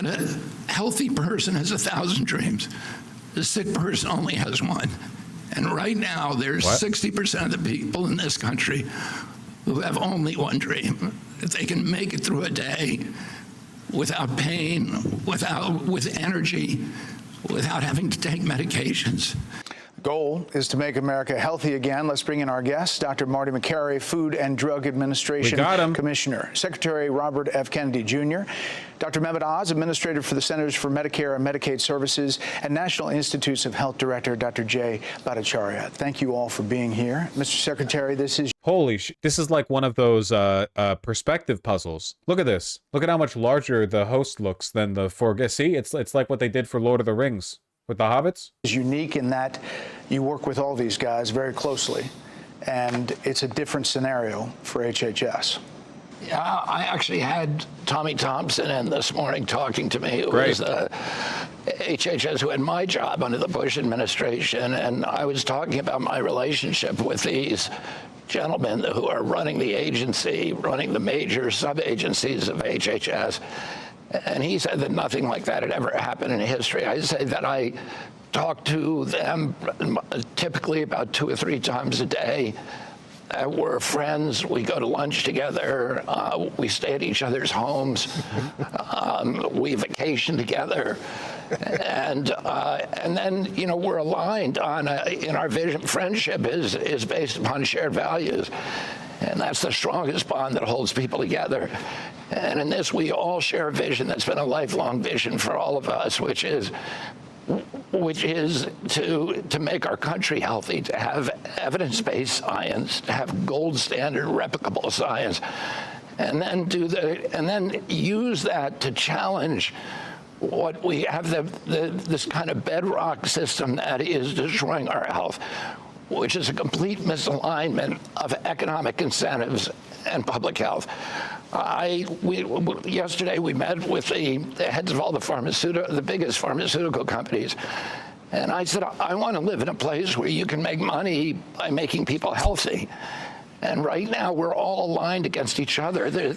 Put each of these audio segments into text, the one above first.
A healthy person has 1,000 dreams. The sick person only has one. And right now, there's 60% of the people in this country who have only one dream. If they can make it through a day without pain, with energy, without having to take medications. Goal is to make America healthy again. Let's bring in our guest, Dr. Marty Makary, Food and Drug Administration Commissioner, Secretary Robert F. Kennedy Jr., Dr. Mehmet Oz, Administrator for the Centers for Medicare and Medicaid Services, and National Institutes of Health Director, Dr. Jay Bhattacharya. Thank you all for being here. Mr. Secretary, this is... This is like one of those perspective puzzles. Look at this. Look at how much larger the host looks than the foreguest. See, it's like what they did for Lord of the Rings with the hobbits. Is unique in that you work with all these guys very closely, and it's a different scenario for HHS. Yeah, I actually had Tommy Thompson in this morning talking to me, who was the HHS who had my job under the Bush administration, and I was talking about my relationship with these gentlemen who are running the agency, running the major sub-agencies of HHS. And he said that nothing like that had ever happened in history. I say that I talk to them typically about 2 or 3 times a day. We're friends. We go to lunch together. We stay at each other's homes. We vacation together. And then, you know, we're aligned on in our vision. Friendship is based upon shared values. And that's the strongest bond that holds people together. And in this, we all share a vision that's been a lifelong vision for all of us, which is to make our country healthy, to have evidence-based science, to have gold standard replicable science, and then use that to challenge what we have this kind of bedrock system that is destroying our health, which is a complete misalignment of economic incentives and public health. Yesterday we met with the heads of all the biggest pharmaceutical companies, and I said, I want to live in a place where you can make money by making people healthy. And right now, we're all aligned against each other. The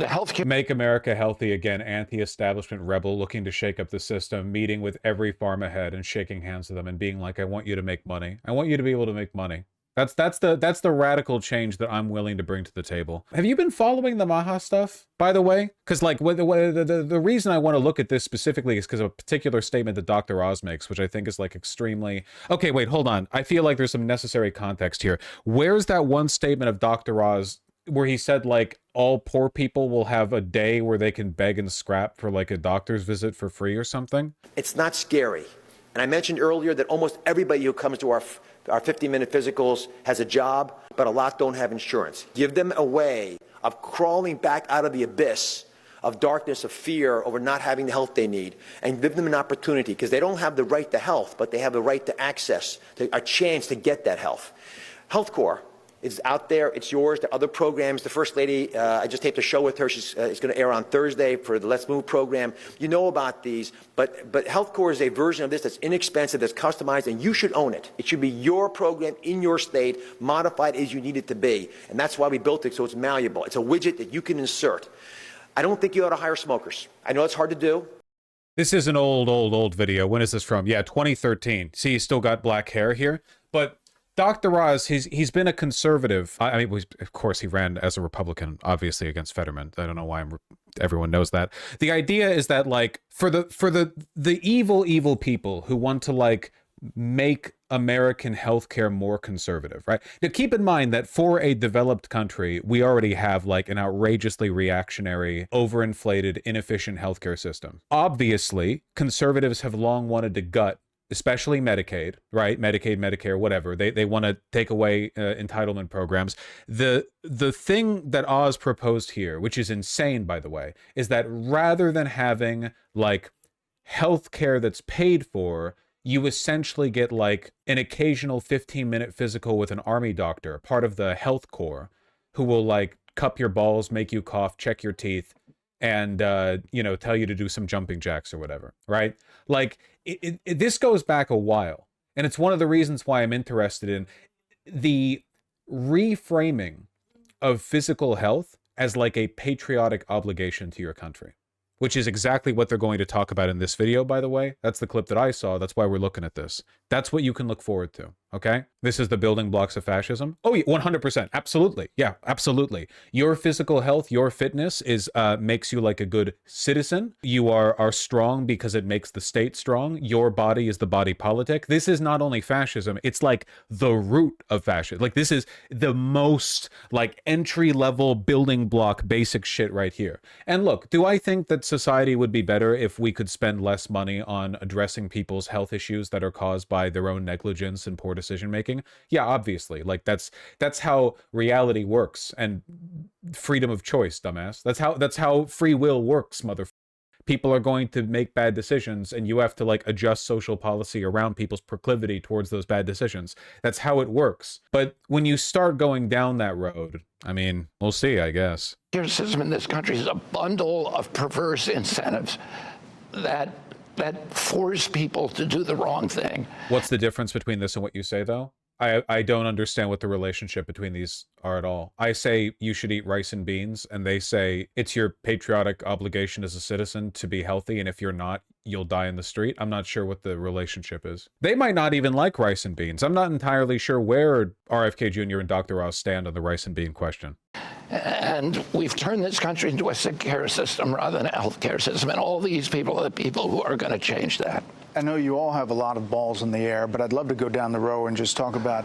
healthcare... Make America healthy again, anti-establishment rebel looking to shake up the system, meeting with every pharma head and shaking hands with them and being like, I want you to make money. I want you to be able to make money. That's the radical change that I'm willing to bring to the table. Have you been following the Maha stuff, by the way? Because like the reason I want to look at this specifically is because of a particular statement that Dr. Oz makes, which I think is like extremely... Okay, wait, hold on. I feel like there's some necessary context here. Where's that one statement of Dr. Oz where he said like all poor people will have a day where they can beg and scrap for like a doctor's visit for free or something? It's not scary. And I mentioned earlier that almost everybody who comes to our 50-minute physicals has a job, but a lot don't have insurance. Give them a way of crawling back out of the abyss of darkness, of fear over not having the health they need, and give them an opportunity, because they don't have the right to health, but they have the right to access, a chance to get that health. Healthcore is out there. It's yours. The other programs, the First Lady, I just taped a show with her. It's going to air on Thursday for the Let's Move program. You know about these, but Healthcore is a version of this that's inexpensive, that's customized, and you should own it. It should be your program in your state, modified as you need it to be. And that's why we built it, so it's malleable. It's a widget that you can insert. I don't think you ought to hire smokers. I know it's hard to do. This is an old video. When is this from? Yeah, 2013. See, he's still got black hair here. But Dr. Oz, he's been a conservative. I mean, of course, he ran as a Republican, obviously, against Fetterman. I don't know why everyone knows that. The idea is that, like, for the evil people who want to, like, make American healthcare more conservative, right? Now, keep in mind that for a developed country, we already have, like, an outrageously reactionary, overinflated, inefficient healthcare system. Obviously, conservatives have long wanted to gut especially Medicaid, right? Medicaid, Medicare, whatever. They want to take away entitlement programs. The thing that Oz proposed here, which is insane, by the way, is that rather than having like health care that's paid for, you essentially get like an occasional 15-minute physical with an army doctor, part of the Healthcore, who will like cup your balls, make you cough, check your teeth, and you know, tell you to do some jumping jacks or whatever, right? Like this goes back a while, and it's one of the reasons why I'm interested in the reframing of physical health as like a patriotic obligation to your country, which is exactly what they're going to talk about in this video, by the way. That's the clip that I saw. That's why we're looking at this. That's what you can look forward to, okay? This is the building blocks of fascism. Oh, yeah, 100%. Absolutely. Yeah, absolutely. Your physical health, your fitness is makes you like a good citizen. You are strong because it makes the state strong. Your body is the body politic. This is not only fascism, it's like the root of fascism. Like, this is the most like entry-level building block basic shit right here. And look, do I think that society would be better if we could spend less money on addressing people's health issues that are caused by their own negligence and poor decision making? Yeah, obviously. Like, that's how reality works, and freedom of choice, dumbass. That's how free will works, motherfucker. People are going to make bad decisions, and you have to like adjust social policy around people's proclivity towards those bad decisions. That's how it works. But when you start going down that road, I mean, we'll see, I guess. Your system in this country is a bundle of perverse incentives that force people to do the wrong thing. What's the difference between this and what you say, though? I don't understand what the relationship between these are at all. I say you should eat rice and beans, and they say it's your patriotic obligation as a citizen to be healthy, and if you're not, you'll die in the street. I'm not sure what the relationship is. They might not even like rice and beans. I'm not entirely sure where RFK Jr. and Dr. Oz stand on the rice and bean question. And we've turned this country into a sick care system rather than a health care system, and all these people are the people who are going to change that. I know you all have a lot of balls in the air, but I'd love to go down the row and just talk about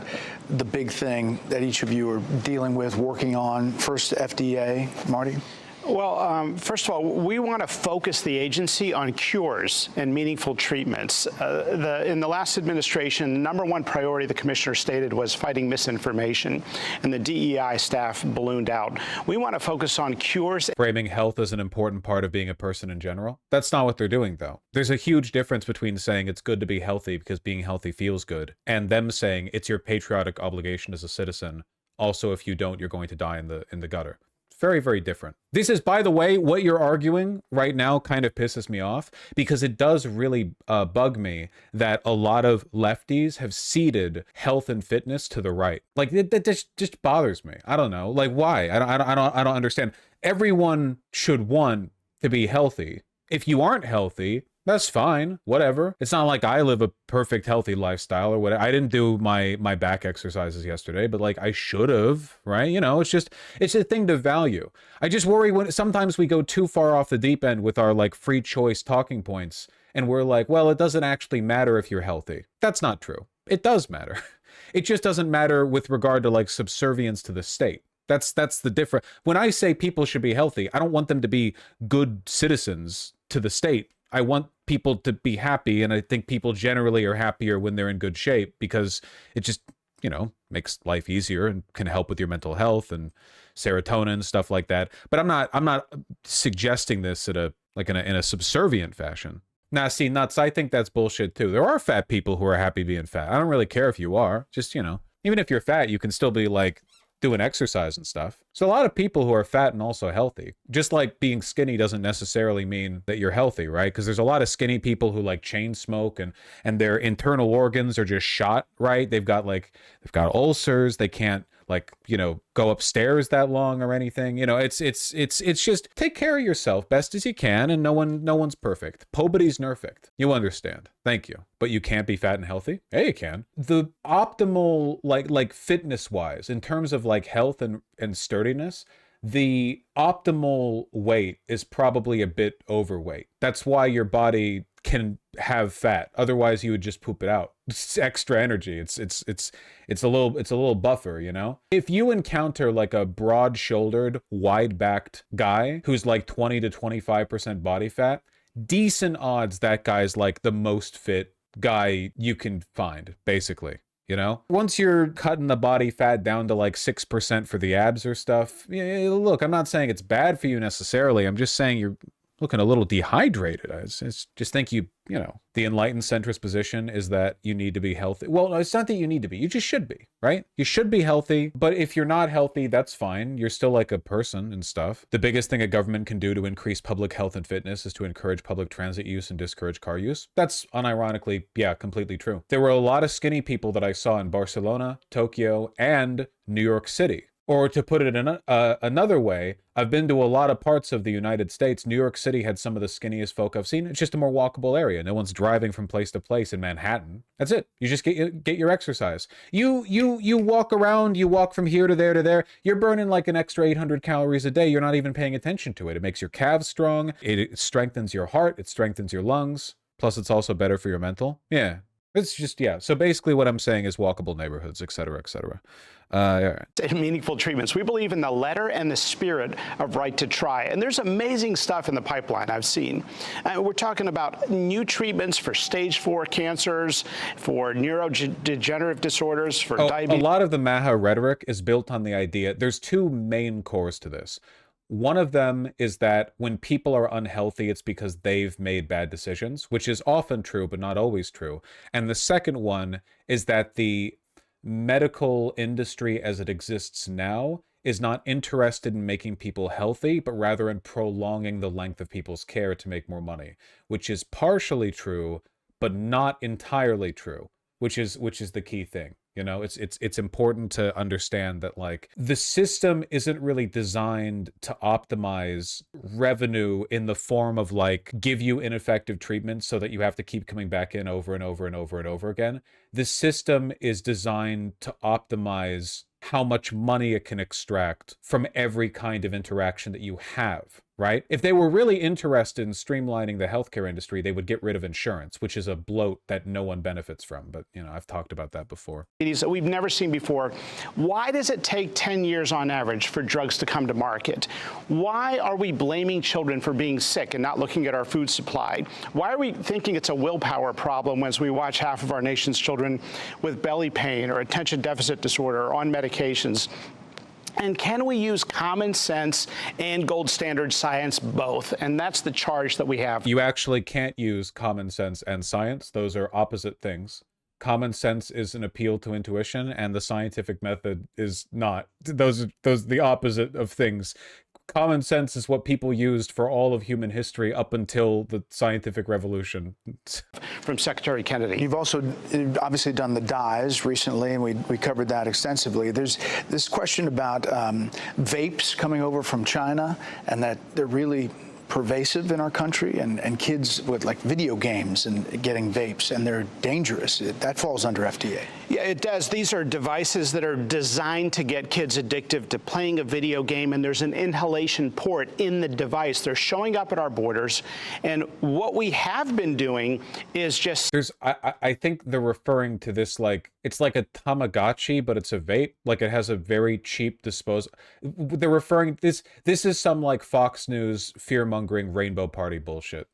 the big thing that each of you are dealing with, working on. First, FDA. Marty? Well, first of all, we want to focus the agency on cures and meaningful treatments. In the last administration, the #1 priority the commissioner stated was fighting misinformation, and the DEI staff ballooned out. We want to focus on cures. Framing health as an important part of being a person in general. That's not what they're doing, though. There's a huge difference between saying it's good to be healthy because being healthy feels good, and them saying it's your patriotic obligation as a citizen. Also, if you don't, you're going to die in the gutter. Very, very different. This is, by the way, what you're arguing right now kind of pisses me off, because it does really bug me that a lot of lefties have ceded health and fitness to the right. Like, that just bothers me. I don't know. Like, why? I don't understand. Everyone should want to be healthy. If you aren't healthy, that's fine, whatever. It's not like I live a perfect healthy lifestyle or whatever. I didn't do my back exercises yesterday, but like I should have, right? You know, it's a thing to value. I just worry when sometimes we go too far off the deep end with our like free choice talking points, and we're like, well, it doesn't actually matter if you're healthy. That's not true. It does matter. It just doesn't matter with regard to like subservience to the state. That's the difference. When I say people should be healthy, I don't want them to be good citizens to the state. I want people to be happy, and I think people generally are happier when they're in good shape, because it just, you know, makes life easier and can help with your mental health and serotonin, stuff like that. But I'm not suggesting this in a subservient fashion. Nah, see, nuts, I think that's bullshit too. There are fat people who are happy being fat. I don't really care if you are. Just, you know, even if you're fat, you can still be like doing exercise and stuff. So a lot of people who are fat and also healthy. Just like being skinny doesn't necessarily mean that you're healthy, right? Because there's a lot of skinny people who like chain smoke and their internal organs are just shot, right? They've got ulcers. They can't like, you know, go upstairs that long or anything. You know, it's just take care of yourself best as you can, and no one's perfect. Nobody's perfect. You understand. Thank you. But you can't be fat and healthy? Yeah, you can. The optimal like fitness wise, in terms of like health and sturdiness, the optimal weight is probably a bit overweight. That's why your body can have fat. Otherwise you would just poop it out. It's extra energy. It's a little buffer, you know? If you encounter like a broad-shouldered, wide-backed guy who's like 20 to 25% body fat, decent odds that guy's like the most fit guy you can find, basically. You know, once you're cutting the body fat down to like 6% for the abs or stuff, look, I'm not saying it's bad for you necessarily. I'm just saying you're looking a little dehydrated. I just think you know, the enlightened centrist position is that you need to be healthy. Well, it's not that you need to be. You just should be, right? You should be healthy. But if you're not healthy, that's fine. You're still like a person and stuff. The biggest thing a government can do to increase public health and fitness is to encourage public transit use and discourage car use. That's unironically, yeah, completely true. There were a lot of skinny people that I saw in Barcelona, Tokyo, and New York City. Or to put it in another way, I've been to a lot of parts of the United States. New York City had some of the skinniest folk I've seen. It's just a more walkable area. No one's driving from place to place in Manhattan. That's it. You just get your exercise. You walk around, you walk from here to there to there. You're burning like an extra 800 calories a day. You're not even paying attention to it. It makes your calves strong. It strengthens your heart. It strengthens your lungs. Plus, it's also better for your mental. Yeah. It's just, yeah. So basically what I'm saying is walkable neighborhoods, et cetera, et cetera. Yeah. Meaningful treatments. We believe in the letter and the spirit of right to try. And there's amazing stuff in the pipeline I've seen. We're talking about new treatments for stage 4 cancers, for neurodegenerative disorders, for diabetes. A lot of the MAHA rhetoric is built on the idea. There's two main cores to this. One of them is that when people are unhealthy, it's because they've made bad decisions, which is often true, but not always true. And the second one is that the medical industry as it exists now is not interested in making people healthy, but rather in prolonging the length of people's care to make more money, which is partially true, but not entirely true, which is the key thing. You know, it's important to understand that, like, the system isn't really designed to optimize revenue in the form of, like, give you ineffective treatment so that you have to keep coming back in over and over and over and over again. The system is designed to optimize how much money it can extract from every kind of interaction that you have, right? If they were really interested in streamlining the healthcare industry, they would get rid of insurance, which is a bloat that no one benefits from. But, you know, I've talked about that before. That we've never seen before. Why does it take 10 years on average for drugs to come to market? Why are we blaming children for being sick and not looking at our food supply? Why are we thinking it's a willpower problem as we watch half of our nation's children with belly pain or attention deficit disorder or on medications? And can we use common sense and gold standard science both? And that's the charge that we have. You actually can't use common sense and science. Those are opposite things. Common sense is an appeal to intuition, and the scientific method is not. Those are the opposite of things. Common sense is what people used for all of human history up until the scientific revolution. From Secretary Kennedy. You've also obviously done the dyes recently, and we covered that extensively. There's this question about vapes coming over from China, and that they're really pervasive in our country, and kids with like video games and getting vapes, and they're dangerous. That falls under FDA. Yeah, it does. These are devices that are designed to get kids addictive to playing a video game, and there's an inhalation port in the device. They're showing up at our borders, and what we have been doing is just... I think they're referring to this like, it's like a Tamagotchi, but it's a vape. Like, it has a very cheap disposal. They're referring, this is some like Fox News fear-mongering rainbow party bullshit.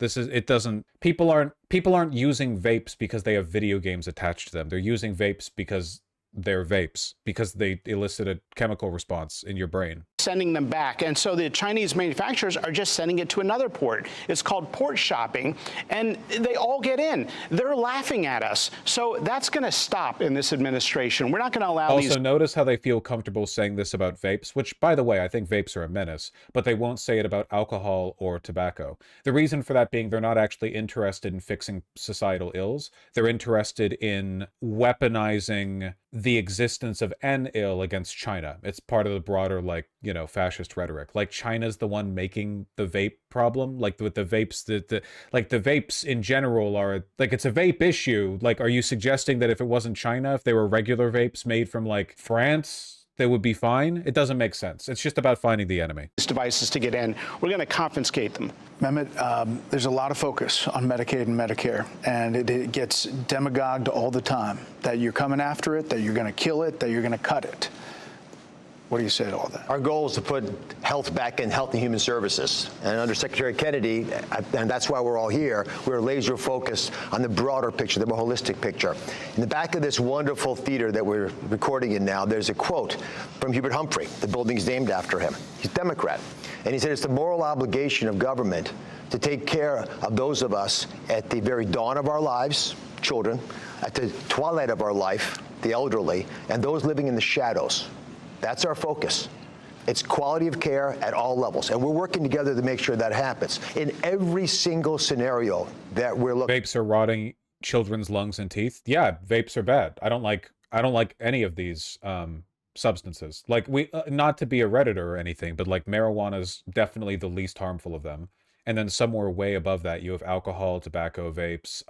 People aren't using vapes because they have video games attached to them. They're using vapes because they're vapes, because they elicit a chemical response in your brain. Sending them back. And so the Chinese manufacturers are just sending it to another port. It's called port shopping, and they all get in. They're laughing at us. So that's going to stop in this administration. We're not going to allow these... Also, notice how they feel comfortable saying this about vapes, which, by the way, I think vapes are a menace, but they won't say it about alcohol or tobacco. The reason for that being they're not actually interested in fixing societal ills. They're interested in weaponizing the existence of an ill against China. It's part of the broader, like, you know, fascist rhetoric. Like, China's the one making the vape problem. Like, with the vapes, the vapes in general are, like, it's a vape issue. Like, are you suggesting that if it wasn't China, if they were regular vapes made from, like, France, they would be fine? It doesn't make sense. It's just about finding the enemy. These devices to get in, we're going to confiscate them. Mehmet, there's a lot of focus on Medicaid and Medicare, and it gets demagogued all the time, that you're coming after it, that you're going to kill it, that you're going to cut it. What do you say to all that? Our goal is to put health back in Health and Human Services. And under Secretary Kennedy, and that's why we're all here, we're laser focused on the broader picture, the more holistic picture. In the back of this wonderful theater that we're recording in now, there's a quote from Hubert Humphrey. The building's named after him. He's a Democrat. And he said it's the moral obligation of government to take care of those of us at the very dawn of our lives, children, at the twilight of our life, the elderly, and those living in the shadows. That's our focus. It's quality of care at all levels. And we're working together to make sure that happens. In every single scenario that we're looking... Vapes are rotting children's lungs and teeth. Yeah, vapes are bad. I don't like any of these substances. Like, we not to be a Redditor or anything, but like marijuana is definitely the least harmful of them. And then somewhere way above that, you have alcohol, tobacco, vapes.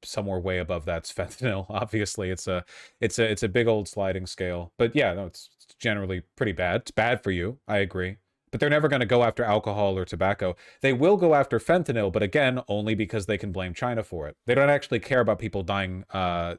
Somewhere way above that's fentanyl. Obviously, it's a big old sliding scale. But yeah, no, it's generally pretty bad. It's bad for you. I agree. But they're never going to go after alcohol or tobacco. They will go after fentanyl, but again, only because they can blame China for it. They don't actually care about people dying of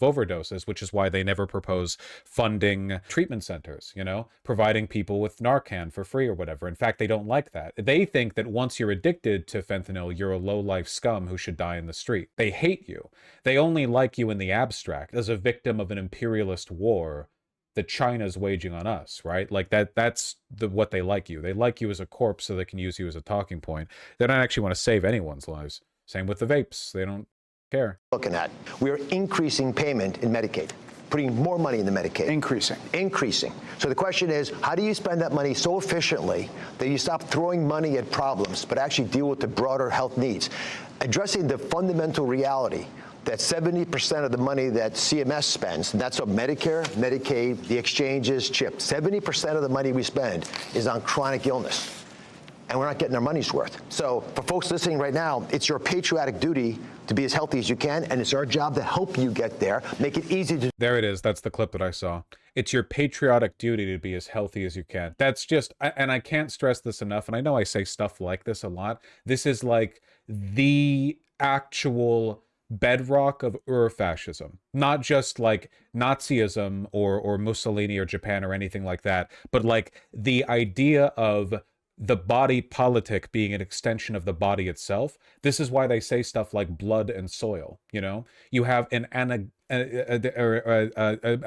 overdoses, which is why they never propose funding treatment centers, you know, providing people with Narcan for free or whatever. In fact, they don't like that. They think that once you're addicted to fentanyl, you're a low-life scum who should die in the street. They hate you. They only like you in the abstract as a victim of an imperialist war that China's waging on us, right? Like that's what they like you. They like you as a corpse so they can use you as a talking point. They don't actually want to save anyone's lives. Same with the vapes. They don't care. Looking at, we are increasing payment in Medicaid, putting more money in the Medicaid. Increasing. So the question is, how do you spend that money so efficiently that you stop throwing money at problems, but actually deal with the broader health needs? Addressing the fundamental reality that 70% of the money that CMS spends, and that's on Medicare, Medicaid, the exchanges, CHIP, 70% of the money we spend is on chronic illness. And we're not getting our money's worth. So for folks listening right now, it's your patriotic duty to be as healthy as you can, and it's our job to help you get there, make it easy to... There it is. That's the clip that I saw. It's your patriotic duty to be as healthy as you can. That's just, and I can't stress this enough, and I know I say stuff like this a lot. This is like the actual bedrock of Ur-fascism, not just like Nazism or Mussolini or Japan or anything like that, but like the idea of the body politic being an extension of the body itself. This is why they say stuff like blood and soil, you know? You have a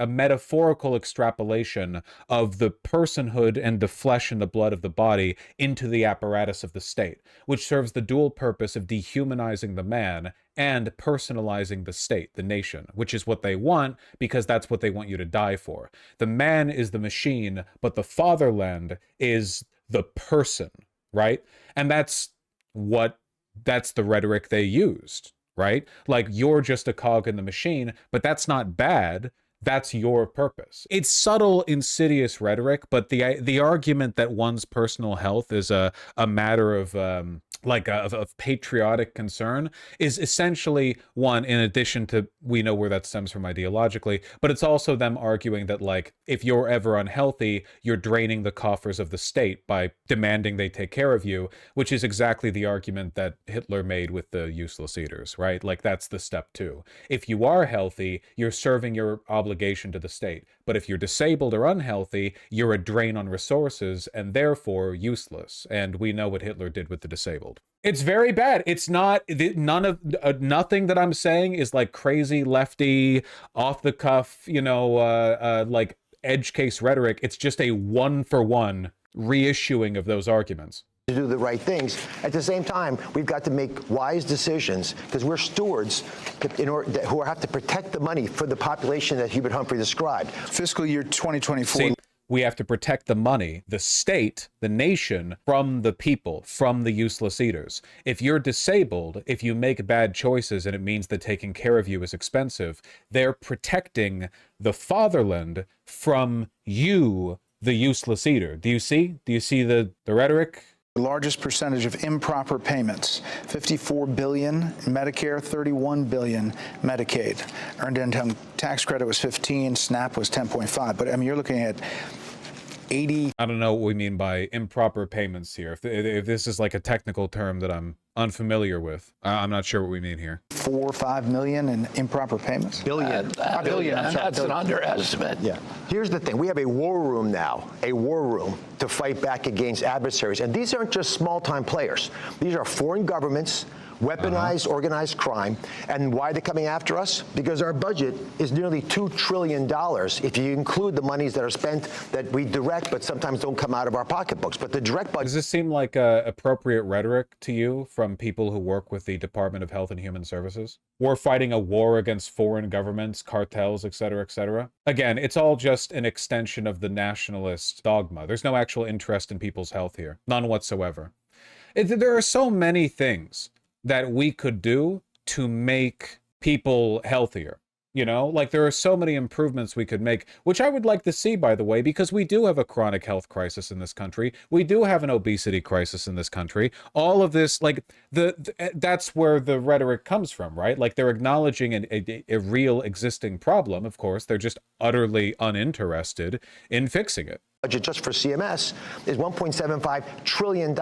metaphorical extrapolation of the personhood and the flesh and the blood of the body into the apparatus of the state, which serves the dual purpose of dehumanizing the man and personalizing the state, the nation, which is what they want because that's what they want you to die for. The man is the machine, but the fatherland is the person, right? And that's the rhetoric they used, right? Like, you're just a cog in the machine, but that's not bad. That's your purpose. It's subtle, insidious rhetoric, but the argument that one's personal health is a matter of of patriotic concern is essentially one, in addition to, we know where that stems from ideologically, but it's also them arguing that, like, if you're ever unhealthy, you're draining the coffers of the state by demanding they take care of you, which is exactly the argument that Hitler made with the useless eaters, right? Like, that's the step two. If you are healthy, you're serving your obligation to the state. But if you're disabled or unhealthy, you're a drain on resources and therefore useless. And we know what Hitler did with the disabled. It's very bad. It's not, nothing that I'm saying is like crazy lefty, off the cuff, like edge case rhetoric. It's just a one-for-one reissuing of those arguments. To do the right things. At the same time, we've got to make wise decisions because we're stewards who have to protect the money for the population that Hubert Humphrey described. Fiscal year 2024. See, we have to protect the money, the state, the nation, from the people, from the useless eaters. If you're disabled, if you make bad choices and it means that taking care of you is expensive, they're protecting the fatherland from you, the useless eater. Do you see? Do you see the rhetoric? The largest percentage of improper payments, $54 billion in Medicare, $31 billion Medicaid. Earned income tax credit was 15, SNAP was 10.5. But I mean, you're looking at 80. I don't know what we mean by improper payments here. If this is like a technical term that I'm unfamiliar with, I'm not sure what we mean here. 4 or 5 million in improper payments? Billion. That's an underestimate. Yeah. Here's the thing. We have a war room now, to fight back against adversaries. And these aren't just small-time players. These are foreign governments, weaponized, organized crime. And why are they coming after us? Because our budget is nearly $2 trillion if you include the monies that are spent that we direct but sometimes don't come out of our pocketbooks. But the direct budget... Does this seem like appropriate rhetoric to you from people who work with the Department of Health and Human Services? We're fighting a war against foreign governments, cartels, et cetera, et cetera. Again, it's all just an extension of the nationalist dogma. There's no actual interest in people's health here. None whatsoever. There are so many things that we could do to make people healthier. You know, like there are so many improvements we could make, which I would like to see, by the way, because we do have a chronic health crisis in this country. We do have an obesity crisis in this country. All of this, like that's where the rhetoric comes from, right? Like they're acknowledging a real existing problem. Of course, they're just utterly uninterested in fixing it. Budget just for CMS is $1.75 trillion.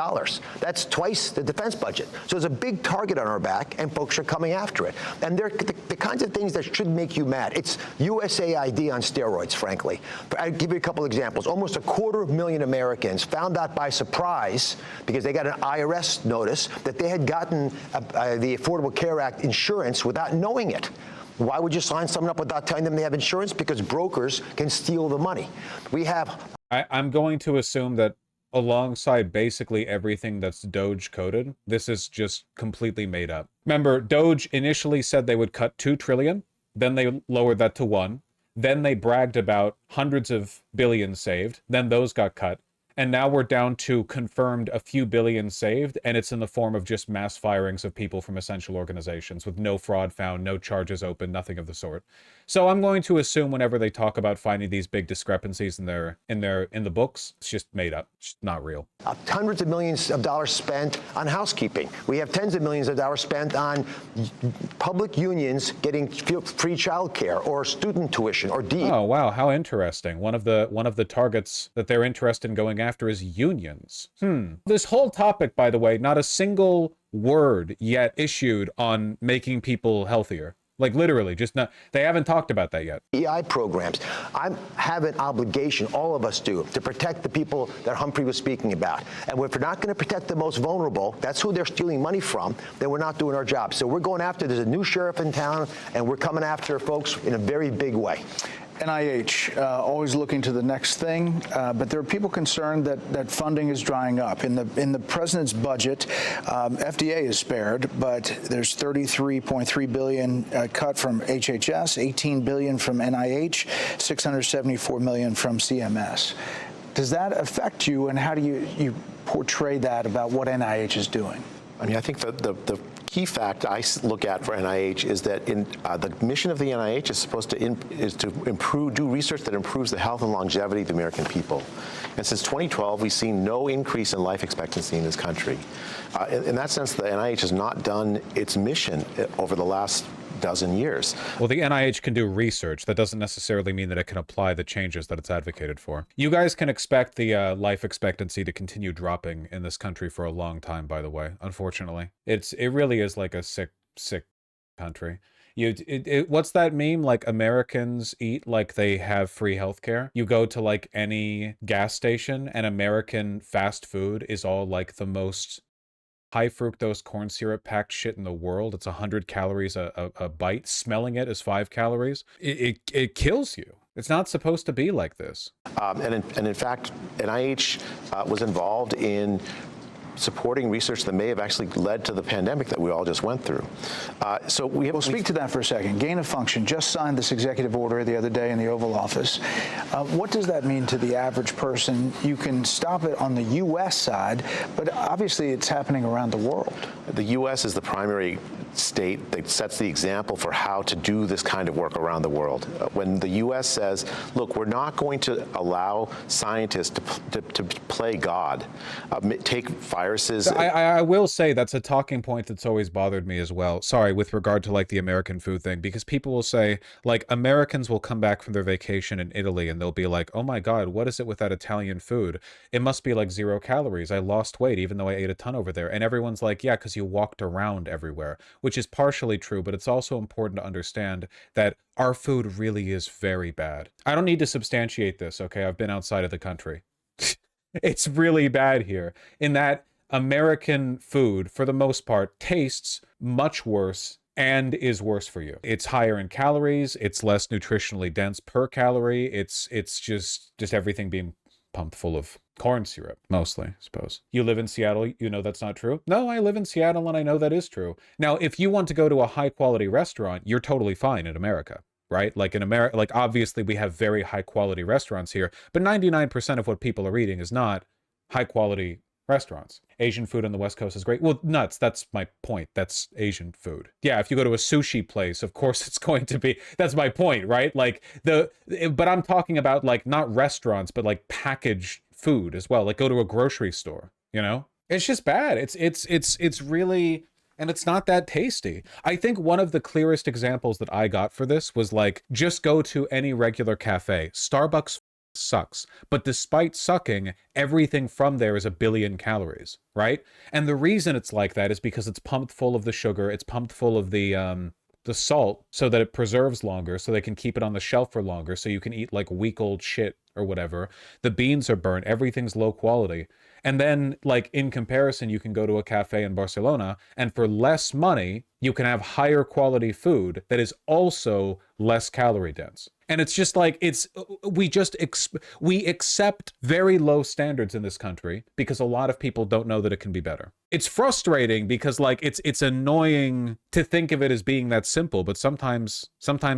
That's twice the defense budget. So there's a big target on our back, and folks are coming after it. And they're the kinds of things that should make you mad. It's USAID on steroids, frankly. I'll give you a couple examples. Almost 250,000 Americans found out by surprise, because they got an IRS notice, that they had gotten the Affordable Care Act insurance without knowing it. Why would you sign someone up without telling them they have insurance? Because brokers can steal the money. We have... I'm going to assume that alongside basically everything that's Doge coded, this is just completely made up. Remember, Doge initially said they would cut 2 trillion, then they lowered that to 1, then they bragged about hundreds of billions saved, then those got cut, and now we're down to confirmed a few billion saved, and it's in the form of just mass firings of people from essential organizations with no fraud found, no charges open, nothing of the sort. So I'm going to assume whenever they talk about finding these big discrepancies in the books, it's just made up. It's not real. Hundreds of millions of dollars spent on housekeeping. We have tens of millions of dollars spent on public unions getting free childcare or student tuition or DE. Oh wow, how interesting. One of the targets that they're interested in going after is unions. This whole topic, by the way, not a single word yet issued on making people healthier. Like literally, just not, they haven't talked about that yet. EI programs. I have an obligation, all of us do, to protect the people that Humphrey was speaking about. And if we're not going to protect the most vulnerable, that's who they're stealing money from, then we're not doing our job. So we're going after, there's a new sheriff in town, and we're coming after folks in a very big way. NIH, always looking to the next thing, but there are people concerned that funding is drying up. In the president's budget, FDA is spared, but there's $33.3 billion cut from HHS, $18 billion from NIH, $674 million from CMS. Does that affect you, and how do you portray that about what NIH is doing? I mean, I think the key fact I look at for NIH is that the mission of the NIH is supposed to do research that improves the health and longevity of the American people. And since 2012, we've seen no increase in life expectancy in this country. In that sense, the NIH has not done its mission over the last dozen years. Well, the NIH can do research. That doesn't necessarily mean that it can apply the changes that it's advocated for. You guys can expect the life expectancy to continue dropping in this country for a long time, by the way, unfortunately. It really is like a sick country. What's that meme? Like Americans eat like they have free healthcare. You go to like any gas station and American fast food is all like the most high fructose corn syrup packed shit in the world. It's 100 calories a bite. Smelling it is 5 calories. It kills you. It's not supposed to be like this. And in fact, NIH was involved in supporting research that may have actually led to the pandemic that we all just went through. We'll speak to that for a second. Gain of function just signed this executive order the other day in the Oval Office. What does that mean to the average person? You can stop it on the U.S. side, but obviously it's happening around the world. The U.S. is the primary state that sets the example for how to do this kind of work around the world. When the U.S. says, look, we're not going to allow scientists to play God, take viruses. I will say that's a talking point that's always bothered me as well. Sorry, with regard to like the American food thing, because people will say, like, Americans will come back from their vacation in Italy and they'll be like, oh my God, what is it with that Italian food? It must be like 0 calories. I lost weight even though I ate a ton over there. And everyone's like, yeah, because you walked around everywhere, which is partially true, but it's also important to understand that our food really is very bad. I don't need to substantiate this, okay? I've been outside of the country. It's really bad here in that American food, for the most part, tastes much worse and is worse for you. It's higher in calories. It's less nutritionally dense per calorie. It's just everything being pumped full of corn syrup, mostly, I suppose. You live in Seattle, you know that's not true? No, I live in Seattle and I know that is true. Now, if you want to go to a high-quality restaurant, you're totally fine in America, right? Like in America, like obviously we have very high-quality restaurants here, but 99% of what people are eating is not high-quality restaurants. Asian food on the West Coast is great. Well, nuts. That's my point. That's Asian food. Yeah, if you go to a sushi place, of course it's going to be. That's my point, right? Like but I'm talking about like not restaurants, but like packaged food as well. Like go to a grocery store, you know? It's just bad. It's really, and it's not that tasty. I think one of the clearest examples that I got for this was like, just go to any regular cafe. Starbucks sucks, but despite sucking, everything from there is 1 billion calories, right? And the reason it's like that is because it's pumped full of the sugar, it's pumped full of the salt so that it preserves longer, so they can keep it on the shelf for longer, so you can eat like week-old shit or whatever. The beans are burnt, everything's low quality. And then, like, in comparison, you can go to a cafe in Barcelona, and for less money, you can have higher quality food that is also less calorie dense. And it's just like, we accept very low standards in this country because a lot of people don't know that it can be better. It's frustrating because, like, it's annoying to think of it as being that simple, but sometimes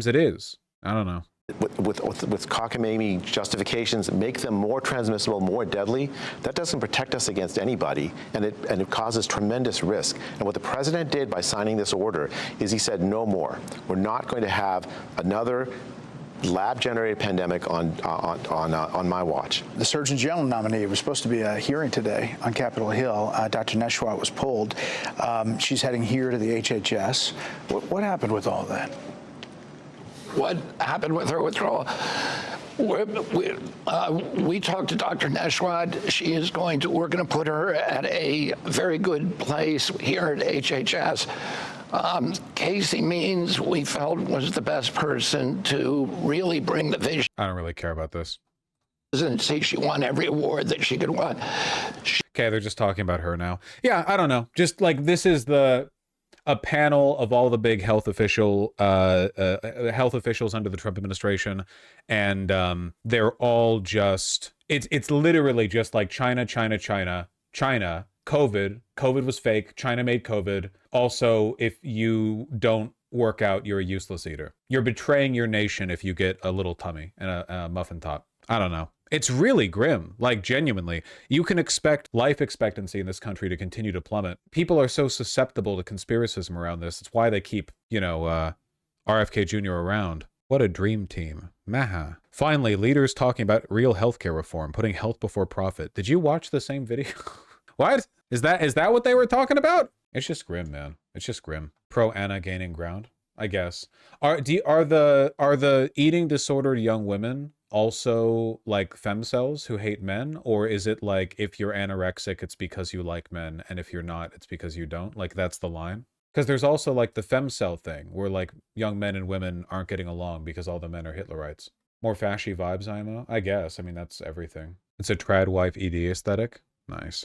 it is. I don't know. With cockamamie justifications, make them more transmissible, more deadly, that doesn't protect us against anybody, and it causes tremendous risk. And what the president did by signing this order is he said no more. We're not going to have another lab-generated pandemic on my watch. The Surgeon General nominee was supposed to be a hearing today on Capitol Hill. Dr. Neshwat was pulled. She's heading here to the HHS. What happened with all that? What happened with her withdrawal? We talked to Dr. Neshwat. She is we're going to put her at a very good place here at HHS. Casey Means, we felt, was the best person to really bring the vision. I don't really care about this. Presidency. She won every award that she could win. Okay, they're just talking about her now. Yeah, I don't know. Just like this is a panel of all the big health officials under the Trump administration, and they're all just it's literally just like China, COVID was fake, China made COVID. Also, if you don't work out, you're a useless eater. You're betraying your nation if you get a little tummy and a muffin top. I don't know. It's really grim, like genuinely. You can expect life expectancy in this country to continue to plummet. People are so susceptible to conspiracism around this. It's why they keep, RFK Jr. around. What a dream team. Maha. Finally, leaders talking about real healthcare reform, putting health before profit. Did you watch the same video? What? Is that what they were talking about? It's just grim, man. It's just grim. Pro Anna gaining ground, I guess. Are the eating disordered young women also like femcells who hate men, or is it like if you're anorexic it's because you like men, and if you're not it's because you don't? Like that's the line? Because there's also like the femcell thing where like young men and women aren't getting along because all the men are Hitlerites. More fashy vibes, IMO? I guess. I mean, that's everything. It's a trad wife ED aesthetic. Nice.